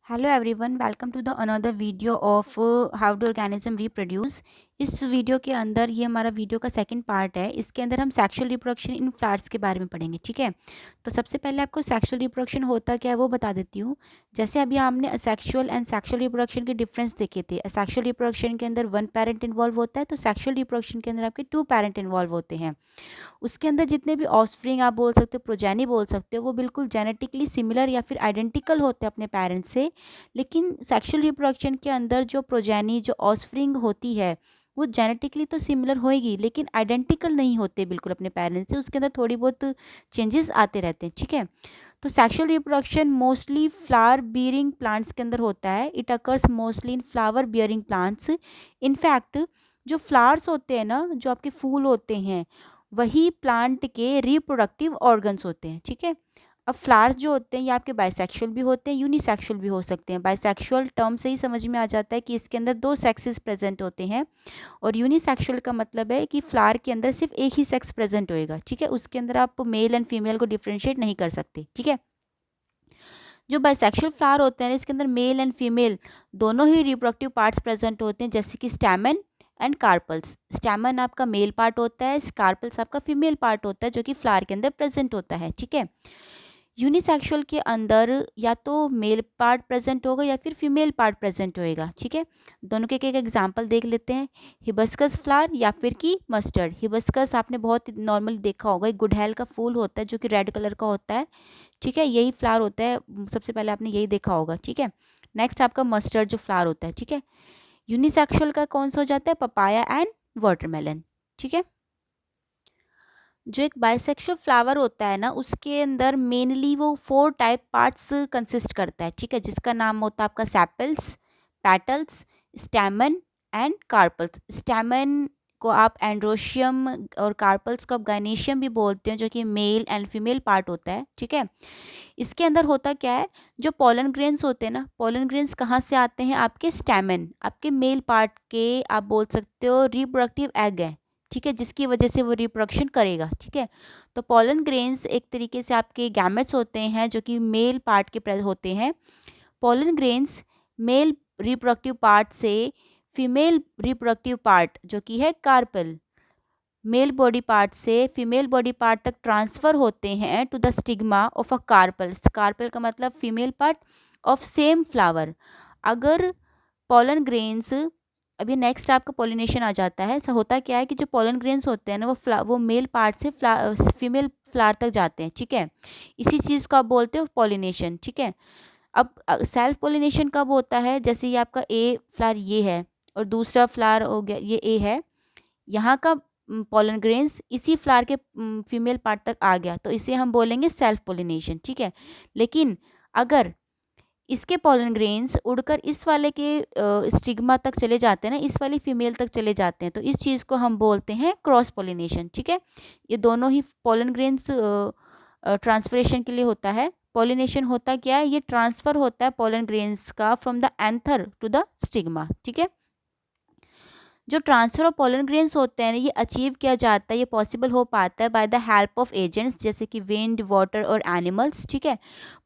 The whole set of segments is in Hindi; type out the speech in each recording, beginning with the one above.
Hello everyone, welcome to the another video of how do organism reproduce. इस वीडियो के अंदर ये हमारा वीडियो का सेकंड पार्ट है। इसके अंदर हम सेक्सुअल रिप्रोडक्शन इन फ्लावर्स के बारे में पढ़ेंगे। ठीक है, तो सबसे पहले आपको सेक्सुअल रिप्रोडक्शन होता क्या है वो बता देती हूँ। जैसे अभी हमने असेक्सुअल एंड सेक्सुअल रिप्रोडक्शन के डिफरेंस देखे थे। असेक्सुअल रिप्रोडक्शन के अंदर वन पेरेंट इन्वॉल्व होता है, तो सेक्सुअल रिप्रोडक्शन के अंदर आपके टू पेरेंट इन्वॉल्व होते हैं। उसके अंदर जितने भी ऑफस्प्रिंग आप बोल सकते हो, प्रोजेनी बोल सकते हो, वो बिल्कुल जेनेटिकली सिमिलर या फिर आइडेंटिकल होते हैं अपने पेरेंट्स से। लेकिन सेक्सुअल रिप्रोडक्शन के अंदर जो प्रोजेनी जो ऑफस्प्रिंग होती है वो जेनेटिकली तो सिमिलर होएगी, लेकिन आइडेंटिकल नहीं होते बिल्कुल अपने पेरेंट्स से। उसके अंदर थोड़ी बहुत चेंजेस आते रहते हैं। ठीक है, तो sexual reproduction mostly flower bearing plants के अंदर होता है। It occurs mostly in flower bearing plants. In fact जो फ्लावर्स होते हैं ना, जो आपके फूल होते हैं, वही प्लांट के रिप्रोडक्टिव ऑर्गन्स होते हैं। ठीक है, अब फ्लावर्स जो होते हैं ये आपके बाइसेक्सुअल भी होते हैं, यूनिसेक्सुअल भी हो सकते हैं। बाइसेक्सुअल टर्म से ही समझ में आ जाता है कि इसके अंदर दो सेक्सेस प्रेजेंट होते हैं, और यूनिसेक्सुअल का मतलब है कि फ्लावर के अंदर सिर्फ एक ही सेक्स प्रेजेंट होएगा। ठीक है, उसके अंदर आप मेल एंड फीमेल को डिफ्रेंशिएट नहीं कर सकते। ठीक है, जो बाइसेक्सुअल फ्लावर होते हैं इसके अंदर मेल एंड फीमेल दोनों ही रिप्रोडक्टिव पार्ट्स प्रेजेंट होते हैं, जैसे कि स्टैमेन एंड कार्पल्स। स्टैमेन आपका मेल पार्ट होता है, कार्पल्स आपका फीमेल पार्ट होता है, जो कि फ्लावर के अंदर प्रेजेंट होता है। ठीक है, यूनिसेक्सुअल के अंदर या तो मेल पार्ट प्रेजेंट होगा या फिर फीमेल पार्ट प्रेजेंट होएगा। ठीक है, दोनों के एक एग्जांपल देख लेते हैं। हिबिस्कस फ्लावर या फिर कि मस्टर्ड। हिबिस्कस आपने बहुत नॉर्मली देखा होगा, एक गुड़हल का फूल होता है जो कि रेड कलर का होता है। ठीक है, यही फ्लावर होता है, सबसे पहले आपने यही देखा होगा। ठीक है, नेक्स्ट आपका मस्टर्ड जो फ्लावर होता है। ठीक है, यूनिसेक्सुअल का कौन सा हो जाता है? Papaya and watermelon. ठीक है, जो एक बाइसेक्सुअल फ्लावर होता है ना, उसके अंदर मेनली वो 4 टाइप पार्ट्स कंसिस्ट करता है। ठीक है, जिसका नाम होता है आपका sepals, petals, stamen and carpals. Stamen को आप एंड्रोशियम और कार्पल्स को आप गाइनेशियम भी बोलते हैं, जो कि मेल एंड फीमेल पार्ट होता है। ठीक है, इसके अंदर होता क्या है, जो पोलन ग्रेन्स होते हैं ना, पोलन ग्रेन्स कहाँ से आते हैं? आपके स्टैमन, आपके मेल पार्ट के आप बोल सकते हो रिप्रोडक्टिव एग है। ठीक है, जिसकी वजह से वो रिप्रोडक्शन करेगा। ठीक है, तो पोलन ग्रेन्स एक तरीके से आपके गैमेट्स होते हैं जो कि मेल पार्ट के होते हैं। Pollen grains male reproductive part से फीमेल रिप्रोडक्टिव पार्ट जो कि है कार्पल, मेल बॉडी पार्ट से फीमेल बॉडी पार्ट तक ट्रांसफ़र होते हैं to the stigma of a carpel. Carpel का मतलब female part of same flower. अगर पोलन ग्रेन्स, अभी नेक्स्ट आपका पोलिनेशन आ जाता है। ऐसा होता क्या है कि जो पोलन ग्रेन्स होते हैं ना, वो मेल पार्ट से फीमेल फ्लावर तक जाते हैं। ठीक है, इसी चीज़ को आप बोलते हो पोलिनेशन। ठीक है, अब सेल्फ पोलिनेशन कब होता है? जैसे ये आपका ए फ्लावर ये है और दूसरा फ्लावर हो गया ये ए है, यहाँ का पोलन ग्रेन्स इसी फ्लावर के फीमेल पार्ट तक आ गया, तो इसे हम बोलेंगे सेल्फ पोलिनेशन। ठीक है, लेकिन अगर इसके पोलन ग्रेन्स उड़कर इस वाले के स्टिग्मा तक चले जाते हैं ना, इस वाली फीमेल तक चले जाते हैं, तो इस चीज़ को हम बोलते हैं क्रॉस पोलिनेशन। ठीक है, ये दोनों ही पोलन ग्रेन्स ट्रांसफरेशन के लिए होता है। पोलिनेशन होता क्या है? ये ट्रांसफ़र होता है पोलन ग्रेन्स का from the anther to the stigma. ठीक है, जो ट्रांसफर ऑफ पोलन ग्रेन्स होते हैं ये अचीव किया जाता है, ये पॉसिबल हो पाता है by the help of agents जैसे कि विंड, वाटर और एनिमल्स। ठीक है,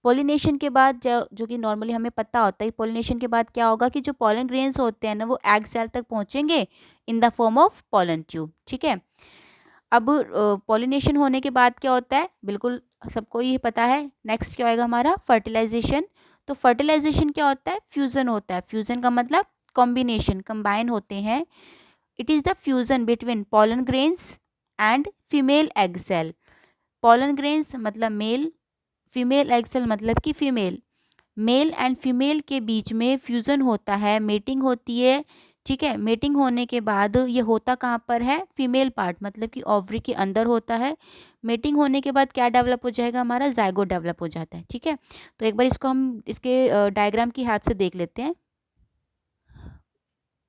पोलिनेशन के बाद जो कि नॉर्मली हमें पता होता है, पोलिनेशन के बाद क्या होगा कि जो पोलन ग्रेन्स होते हैं ना, वो एग सेल तक पहुंचेंगे in the form of pollen tube. ठीक है, अब पोलिनेशन होने के बाद क्या होता है? बिल्कुल सबको ये पता है। नेक्स्ट क्या होएगा हमारा? फर्टिलाइजेशन। तो फर्टिलाइजेशन क्या होता है? फ्यूज़न होता है। फ्यूज़न का मतलब कॉम्बिनेशन, कंबाइन होते हैं। It is the fusion between pollen grains and female egg cell. Pollen grains मतलब मेल, फीमेल एग सेल मतलब कि फीमेल। मेल एंड फीमेल के बीच में फ्यूज़न होता है, मेटिंग होती है। ठीक है, मेटिंग होने के बाद ये होता कहाँ पर है? फीमेल पार्ट मतलब कि ओवरी के अंदर होता है। मेटिंग होने के बाद क्या डेवलप हो जाएगा? हमारा जाइगोट डेवलप हो जाता है। ठीक है, तो एक बार इसको हम इसके डायग्राम की हेल्प से देख लेते हैं।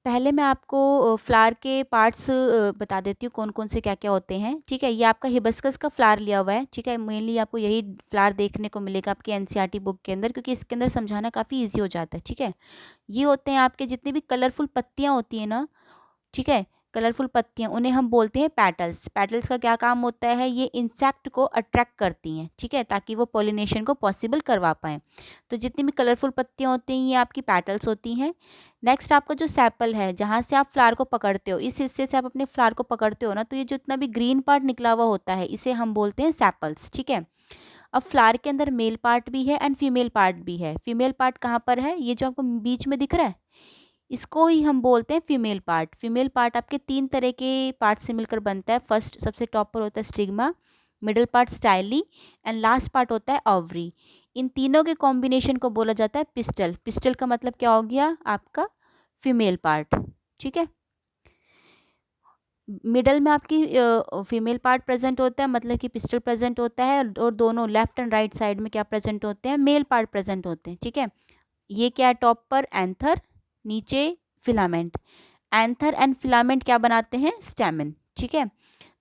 पहले मैं आपको फ्लावर के पार्ट्स बता देती हूँ कौन कौन से क्या क्या होते हैं। ठीक है, ये आपका हिबिस्कस का फ्लावर लिया हुआ है। ठीक है, मेनली आपको यही फ्लावर देखने को मिलेगा आपके एनसीईआरटी बुक के अंदर, क्योंकि इसके अंदर समझाना काफ़ी इजी हो जाता है। ठीक है, ये होते हैं आपके जितने भी कलरफुल पत्तियाँ होती हैं ना, ठीक है, कलरफुल पत्तियां, उन्हें हम बोलते हैं पेटल्स। पेटल्स का क्या काम होता है, ये इंसेक्ट को अट्रैक्ट करती हैं, ठीक है, ताकि वो पॉलिनेशन को पॉसिबल करवा पाएँ। तो जितनी भी कलरफुल पत्तियां होती हैं ये आपकी पेटल्स होती हैं। नेक्स्ट आपका जो सेपल है, जहाँ से आप फ्लावर को पकड़ते हो, इस हिस्से से आप अपने फ्लावर को पकड़ते हो ना, तो ये जितना भी ग्रीन पार्ट निकला हुआ होता है इसे हम बोलते हैं सेपल्स, ठीक है। अब फ्लावर के अंदर मेल पार्ट भी है एंड फीमेल पार्ट भी है। फीमेल पार्ट कहाँ पर है, ये जो आपको बीच में दिख रहा है, इसको ही हम बोलते हैं फीमेल पार्ट। फीमेल पार्ट आपके 3 तरह के पार्ट से मिलकर बनता है। फर्स्ट सबसे टॉप पर होता है stigma, middle part styli and last part होता है ओवरी। इन तीनों के कॉम्बिनेशन को बोला जाता है पिस्टल। पिस्टल का मतलब क्या हो गया, आपका फीमेल पार्ट, ठीक है। मिडल में आपकी फीमेल पार्ट प्रेजेंट होता है, मतलब कि पिस्टल प्रेजेंट होता है, और दोनों लेफ्ट एंड राइट साइड में क्या प्रेजेंट होते हैं, मेल पार्ट प्रेजेंट होते हैं, ठीक है। ये क्या है, टॉप पर एंथर, नीचे फिलामेंट। एंथर एंड फिलामेंट क्या बनाते हैं, स्टैमेन, ठीक है।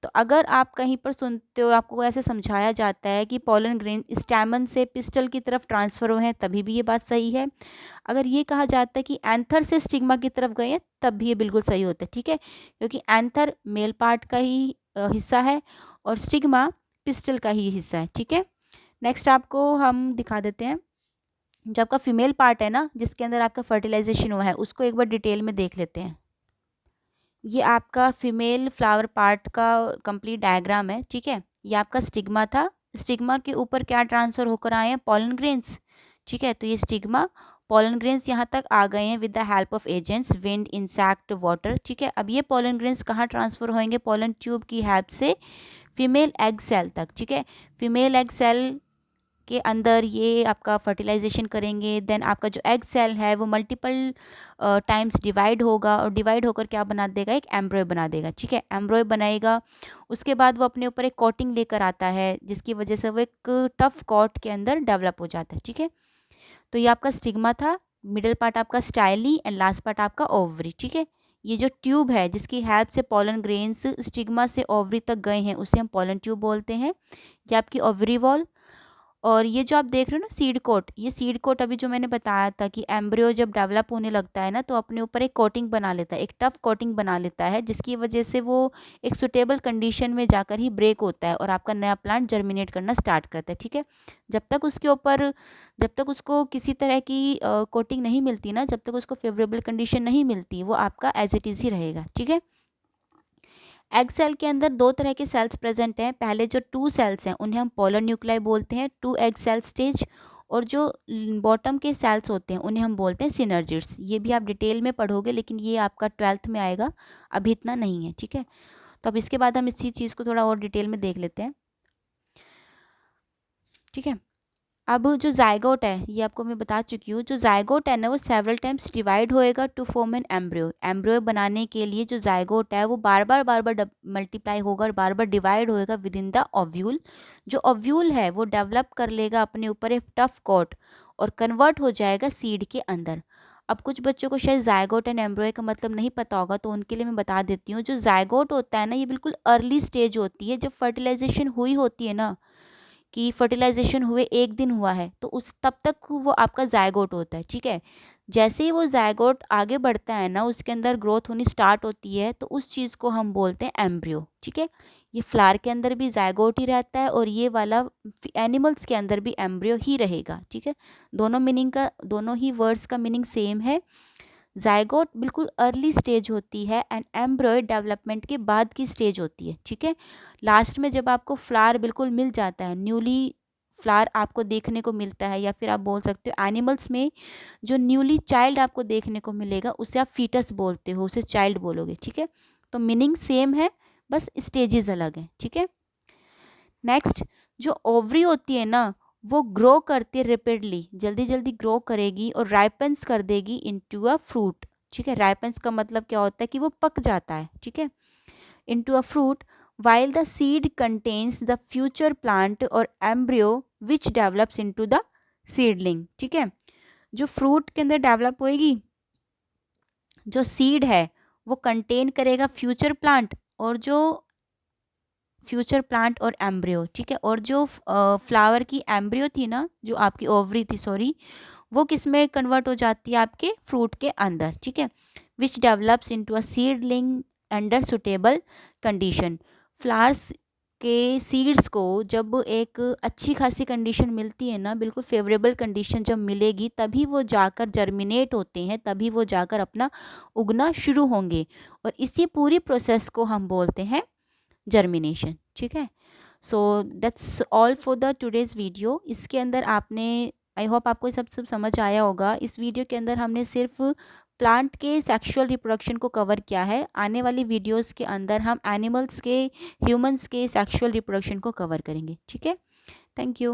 तो अगर आप कहीं पर सुनते हो, आपको ऐसे समझाया जाता है कि पॉलन ग्रेन स्टैमन से पिस्टल की तरफ ट्रांसफ़र हुए हैं, तभी भी ये बात सही है। अगर ये कहा जाता है कि एंथर से स्टिग्मा की तरफ गए हैं, तब भी ये बिल्कुल सही होता है, ठीक है, क्योंकि एंथर मेल पार्ट का ही हिस्सा है और स्टिग्मा पिस्टल का ही हिस्सा है, ठीक है। नेक्स्ट आपको हम दिखा देते हैं, जो आपका फीमेल पार्ट है ना, जिसके अंदर आपका फर्टिलाइजेशन हुआ है, उसको एक बार डिटेल में देख लेते हैं। ये आपका फीमेल फ्लावर पार्ट का कंप्लीट डायग्राम है, ठीक है। ये आपका स्टिग्मा था। स्टिग्मा के ऊपर क्या ट्रांसफ़र होकर आए हैं, पॉलन ग्रेन्स, ठीक है। तो ये स्टिग्मा, पॉलन ग्रेन्स यहाँ तक आ गए हैं with the help of agents, wind, insect, water, ठीक है। अब ये पॉलन ग्रेन्स कहाँ ट्रांसफ़र होंगे, पॉलन ट्यूब की हेल्प से फीमेल एग सेल तक, ठीक है। फीमेल एग सेल के अंदर ये आपका फर्टिलाइजेशन करेंगे। देन आपका जो एग सेल है वो मल्टीपल टाइम्स डिवाइड होगा, और डिवाइड होकर क्या बना देगा, एक एम्ब्रॉय बना देगा, ठीक है। एम्ब्रॉय बनाएगा, उसके बाद वो अपने ऊपर एक कोटिंग लेकर आता है, जिसकी वजह से वो एक टफ कॉट के अंदर डेवलप हो जाता है, ठीक है। तो ये आपका स्टिग्मा था, मिडल पार्ट आपका स्टाइली एंड लास्ट पार्ट आपका ओवरी, ठीक है। ये जो ट्यूब है जिसकी हेल्प से पॉलन ग्रेन्स स्टिग्मा से ओवरी तक गए हैं, उसे हम पॉलन ट्यूब बोलते हैं। ये आपकी ओवरी वॉल। और ये जो आप देख रहे हो ना सीड कोट, ये सीड कोट अभी जो मैंने बताया था कि एम्ब्रियो जब डेवलप होने लगता है ना, तो अपने ऊपर एक कोटिंग बना लेता है, एक टफ कोटिंग बना लेता है, जिसकी वजह से वो एक सुटेबल कंडीशन में जाकर ही ब्रेक होता है और आपका नया प्लांट जर्मिनेट करना स्टार्ट करता है, ठीक है। जब तक उसके ऊपर, जब तक उसको किसी तरह की कोटिंग नहीं मिलती ना, जब तक उसको फेवरेबल कंडीशन नहीं मिलती, वो आपका एज इट इज़ ही रहेगा, ठीक है। एग सेल के अंदर 2 तरह के सेल्स प्रेजेंट हैं। पहले जो 2 सेल्स हैं उन्हें हम पोलर न्यूक्लियाई बोलते हैं, 2 एग सेल स्टेज। और जो बॉटम के सेल्स होते हैं उन्हें हम बोलते हैं सिनर्जिड्स। ये भी आप डिटेल में पढ़ोगे, लेकिन ये आपका 12th में आएगा, अभी इतना नहीं है, ठीक है। तो अब इसके बाद हम इसी चीज़ को थोड़ा और डिटेल में देख लेते हैं, ठीक है। अब जो जायगोट है, ये आपको मैं बता चुकी हूँ, जो जायगोट है ना वो सेवरल टाइम्स डिवाइड होएगा to form an embryo. Embryo बनाने के लिए जो जायगोट है वो बार बार मल्टीप्लाई होगा और बार बार डिवाइड होएगा विद इन द ओव्यूल। जो ओव्यूल है वो डेवलप कर लेगा अपने ऊपर एक टफ कोट और कन्वर्ट हो जाएगा सीड के अंदर। अब कुछ बच्चों को शायद जायगोट एंड एम्ब्रियो का मतलब नहीं पता होगा, तो उनके लिए मैं बता देती हूँ। जो जायगोट होता है ना, ये बिल्कुल अर्ली स्टेज होती है, जब फर्टिलाइजेशन हुई होती है ना, कि फर्टिलाइजेशन हुए 1 दिन हुआ है, तो उस तब तक वो आपका जायगोट होता है, ठीक है। जैसे ही वो जायगोट आगे बढ़ता है ना, उसके अंदर ग्रोथ होनी स्टार्ट होती है, तो उस चीज़ को हम बोलते हैं एम्ब्रियो, ठीक है। ये फ्लावर के अंदर भी जायगोट ही रहता है और ये वाला एनिमल्स के अंदर भी एम्ब्रियो ही रहेगा, ठीक है। दोनों ही वर्ड्स का मीनिंग सेम है। जायगोट बिल्कुल अर्ली स्टेज होती है एंड एम्ब्रियो डेवलपमेंट के बाद की स्टेज होती है, ठीक है। लास्ट में जब आपको फ्लावर बिल्कुल मिल जाता है, न्यूली फ्लावर आपको देखने को मिलता है, या फिर आप बोल सकते हो एनिमल्स में जो न्यूली चाइल्ड आपको देखने को मिलेगा उसे आप फीटस बोलते हो, उसे चाइल्ड बोलोगे, ठीक है। तो मीनिंग सेम है, बस स्टेजेस अलग हैं, ठीक है। नेक्स्ट, जो ओवरी होती है ना, वो ग्रो करती है रेपिडली, जल्दी जल्दी ग्रो करेगी और राइपन्स कर देगी इनटू अ फ्रूट, ठीक है। राइपन्स का मतलब क्या होता है कि वो पक जाता है, ठीक है, into a fruit, while the seed contains the future plant or embryo which develops into the seedling, ठीक है। जो फ्रूट के अंदर डेवलप होएगी, जो सीड है वो कंटेन करेगा फ्यूचर प्लांट और एम्ब्रियो, ठीक है। और जो फ्लावर की एम्ब्रियो थी ना, जो आपकी ओवरी थी, सॉरी, वो किस में कन्वर्ट हो जाती है, आपके फ्रूट के अंदर, ठीक है। Which develops into a seedling under suitable condition. Flowers के सीड्स को जब एक अच्छी खासी कंडीशन मिलती है ना, बिल्कुल फेवरेबल कंडीशन जब मिलेगी, तभी वो जाकर जर्मिनेट होते हैं, तभी वो जाकर अपना उगना शुरू होंगे। और इसी पूरी प्रोसेस को हम बोलते हैं जर्मिनेशन। ठीक है, so that's all for the today's video. इसके अंदर आपने, आई होप आपको ये सब समझ आया होगा। इस वीडियो के अंदर हमने सिर्फ प्लांट के सेक्सुअल रिप्रोडक्शन को कवर किया है। आने वाली वीडियोस के अंदर हम एनिमल्स के, ह्यूमंस के सेक्सुअल रिप्रोडक्शन को कवर करेंगे। ठीक है, थैंक यू।